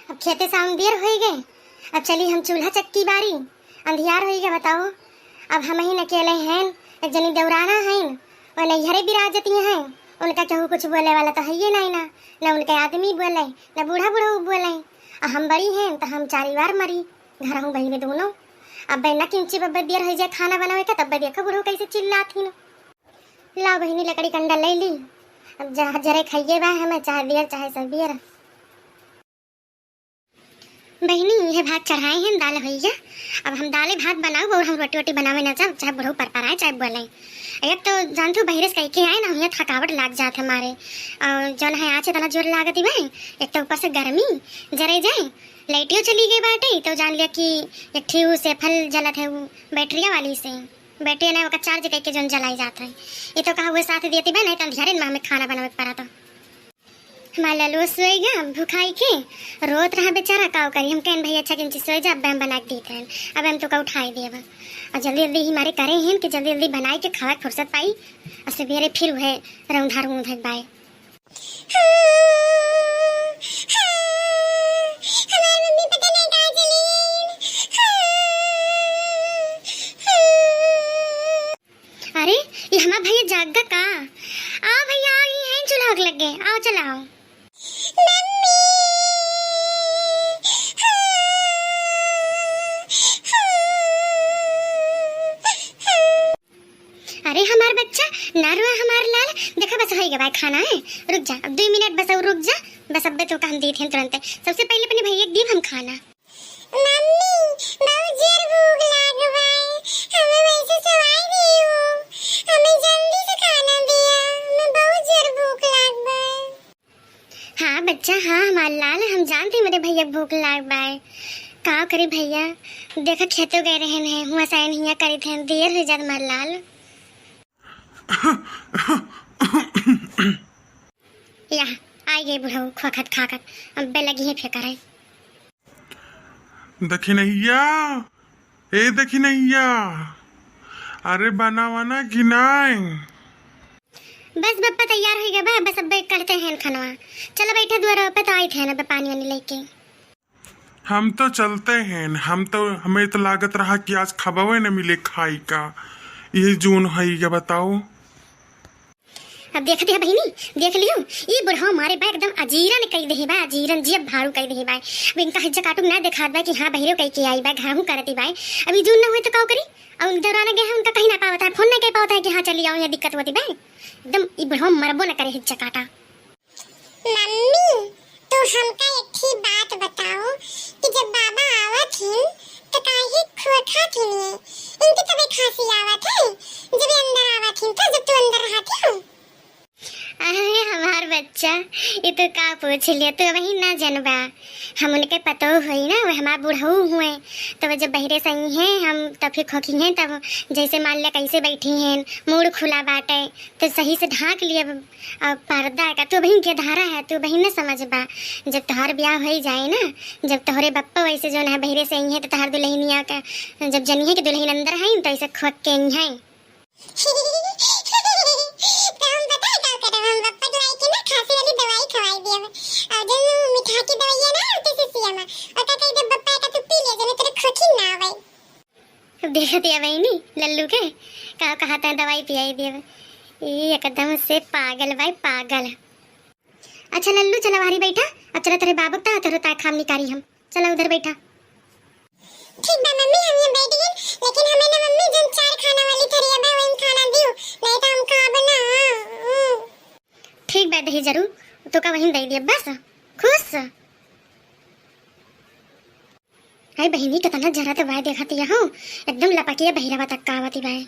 अब खेते सावन देर हो गए। अब चली हम चूल्हा चक्की बारी अंधियार हो गया। बताओ अब हम ही अकेले हैं, एक जनी दौराना हैं और नैहरे बिराजती हैं। उनका केहू कुछ बोले वाला तो है ही नहीं ना, न उनके आदमी बोले न बूढ़ा बूढ़ा बोले। और हम बड़ी हैं तो हम 4 बार मरी घर हूँ बहने दोनों। अब बहना किंची बब्बर देर हो जाए खाना बनावे का, तब देखो बूढ़ो कैसे चिल्लाती न। लाओ बहनी लकड़ी कंडा ले ली। अब जहाँ जरे खाइए बा हमें, चाहे देर चाहे सबेर। बहनी ये भात चढ़ाए हैं, दाल हो गया। अब हम दालें भात बनाओ और हम रोटी वोटी बनावे ना चाहे, चाहे बुढ़ो पर आए चाहे बोले। एक तो जानते हो बहरे से कह के आए ना, हमें थकावट लाग जाते हमारे। और जौन है आज इतना जोर लागती भाई, एक तो ऊपर से गर्मी जरे जाए। लाइटियो चली गई बाटे तो जान लिया कि एक ठीक से फल जलत है वो बैटरिया वाली से। बैटरी ना वो चार्ज करके जौन जलाई जाता है। ये तो कहा हुए साथ देती बहन, नहीं तो अंधेरे में हमें खाना बनावे पड़ा। तो हमारा ललो सोएगा भूखाई के रोत रहा बेचारा, काव करी हम कहन भाई अच्छा किंची सोए जा, अब हम बना के देते हैं। अब हम तो का उठाई देव और जल्दी जल्दी ही हमारे करे हैं कि जल्दी जल्दी बनाए के खावा फुर्सत पाई और सवेरे फिर वह रौंधार ऊँध बाय। अरे ये हमारा भैया जागा का, आओ भैया आ गई हैं, चूल्हा लग गए, आओ चलाओ। अरे हमार बच्चा ना रो, हमार लाल देखा बस हो गया खाना है, रुक जा अब 2 मिनट बस, और रुक जा बस। अब तो हम देते हैं तुरंत। सबसे पहले अपने भैया दी हम खाना। मम्मी बहुत जोर भूख लग गई, हमें वैसे सवाई दी हो, हमें जल्दी से खाना दिया, हमें बहुत जोर भूख लग गई। हाँ बच्चा हाँ हमार लाल, हम जानते मेरे भैया भूख लग गई। का करे भैया देखा खेतों गए रहन है, हुआ साइन हिया करे थे, देर हो जात हमार लाल। यहाँ आई गई बुढ़ऊ खोखत खाकर, अब बे लगी है फेंका रहे। देखी नैया, ए देखी नैया, अरे बना वाना कि नहीं? बस बप्पा तैयार हो गया बा, बस अब करते हैं खाना। चलो बैठे द्वारा पे, तो आई थे ना पानी वानी लेके। हम तो चलते हैं, हमें तो लागत रहा कि आज खबवे न मिले खाई का। ये जून है क्या बताओ। अब देख दिया बहनी, देख लियो ये बुढ़ा हमारे बा एकदम अजीरन कई दे बा, अजीरन जीब भाड़ू कई दे बा। अब इनका हिज्जा काटू ना दिखा बा कि हां बहिरो कई के आई बा, घर हूं करती बा। अभी जून ना हुए तो का करी। अब उन दौरान गए हैं, उनका कहीं ना पावता है, फोन नहीं कर पावता है कि हां चली आओ, ये दिक्कत होती बा। एकदम ये बुढ़ा मरबो ना करे हिज्जा काटा। मम्मी तो हमका एक ही बात बताओ कि जब बाबा आवत हैं तो काहे खोखा थे नहीं, इनकी तबीयत खांसी आवत है जब अंदर आवत हैं, तो जब तू अंदर रहती हो। अरे हमार बच्चा ये तो का पूछ लिया, तो वही ना जनबा। हम उनके पतो हुई ना, वो हमार बुढ़ऊ हुए तो वो जब बहरे सही हैं हम तब फिर खोखी हैं, तब जैसे मान लिया कैसे बैठी हैं, मुड़ खुला बाटे तो सही से ढाक लिया पर्दा का। तो बहन के धारा है, तो बहन न समझ बा। जब तोहर ब्याह हो जाए ना, जब तोहरे बप्पा वैसे जो है बहरे सही है, तो तोहर दुल्हनिया का जब जनी है कि दुल्हन अंदर है तो ऐसे खोक के हैं। हम बप्पा दवाई के ना खांसी वाली दवाई खवाई दिया और जब मिठा की दवाई है ना उते से सिया में और का कह दे बप्पा का तू पी ले, जने तेरे खोखी ना आवे। देख दिया बहनी लल्लू के का कहता है दवाई पियाई दिया, ये एकदम से पागल भाई पागल। अच्छा लल्लू चला बाहरी बैठा, अब चला तेरे बाबू का तेरे ता खाम निकारी हम, चला उधर बैठा। ठीक बा मम्मी हम ये बैठ गए, लेकिन हमें ना मम्मी जन 4 खाना वाली थरिया बा वही खाना दियो, नहीं तो हम खा बना। ठीक बात है जरूर, तो का वहीं दे दिया बस खुश। हाय बहनी कितना जरा तो भाई देखती हूँ, एकदम लपकिया बहिरा तक का आवती भाई।